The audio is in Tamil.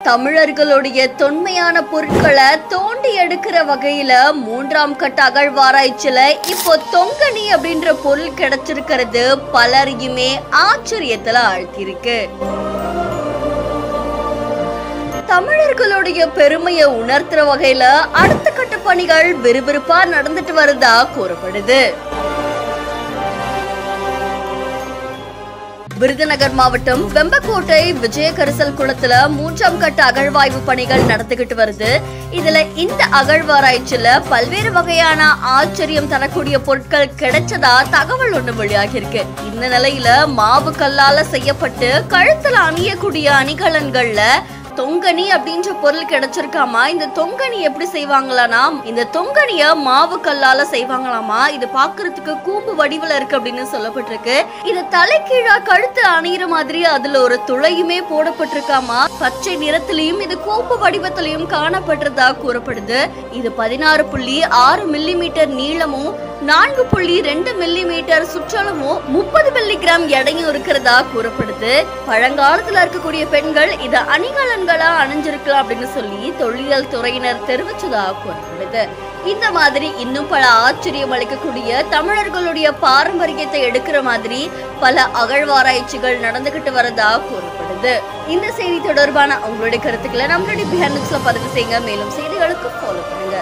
தமிழர்களுடைய தொன்மையான பொருட்களை தோண்டி எடுக்கிற வகையில 3ஆம் கட்ட அகழ்வாராய்ச்சியில இப்போ தொங்கணி அப்படின்ற பொருள் கிடைச்சிருக்கிறது பலரையுமே ஆச்சரியத்துல ஆழ்த்திருக்கு. தமிழர்களுடைய பெருமையை உணர்த்துற வகையில அடுத்த கட்ட பணிகள் விறுவிறுப்பா நடந்துட்டு வருதா கூறப்படுது. விருதுநகர் மாவட்டம் வெம்பக்கோட்டை விஜயகரிசல் குளத்துல 3ஆம் கட்ட அகழ்வாய்வு பணிகள் நடந்துகிட்டு வருது. இதுல இந்த அகழ்வாராய்ச்சியில பல்வேறு வகையான ஆச்சரியம் தரக்கூடிய பொருட்கள் கிடைச்சதா தகவல் ஒண்ணு வெளியாகி இருக்கு. இந்த நிலையில மாவு கல்லால செய்யப்பட்டு கழுத்துல அணியக்கூடிய அணிகலன்கள்ல தொங்கணி அப்படின்ற பொருள் கிடைச்சிருக்காமா. இந்த தொங்கணி எப்படி செய்வாங்களானா, இந்த தொங்கணிய மாவு கல்லால செய்வாங்களாமா. இது பாக்குறதுக்கு கூம்பு வடிவுல இருக்கு அப்படின்னு சொல்லப்பட்டிருக்கு. இது தலைகீழா கழுத்து அணியிற மாதிரி அதுல ஒரு துளையுமே போடப்பட்டிருக்காமா. பச்சை நிறத்திலையும் இது கூம்பு வடிவத்திலையும் காணப்படுறதா கூறப்படுது. இது 16.6 மில்லிமீட்டர் நீளமும் 4.2 மில்லிமீட்டர் சுற்றளவும் 30 மில்லிகிராம் எடையும் இருக்கிறதா கூறப்படுது. பழங்காலத்துல இருக்கக்கூடிய பெண்கள் இத அணிகலன்களா அணிஞ்சிருக்கலாம் அப்படின்னு சொல்லி தொல்லியல் துறையினர் தெரிவிச்சதா கூறப்படுது. இந்த மாதிரி இன்னும் பல ஆச்சரியம் அளிக்கக்கூடிய தமிழர்களுடைய பாரம்பரியத்தை எடுக்கிற மாதிரி பல அகழ்வாராய்ச்சிகள் நடந்துகிட்டு வரதா கூறப்படுது. இந்த செய்தி தொடர்பான உங்களுடைய கருத்துக்களை நம்மளுடைய பிஹைண்ட் நியூஸ்ல பதிவு செய்யுங்க. மேலும் செய்திகளுக்கு ஃபாலோ பண்ணுங்க.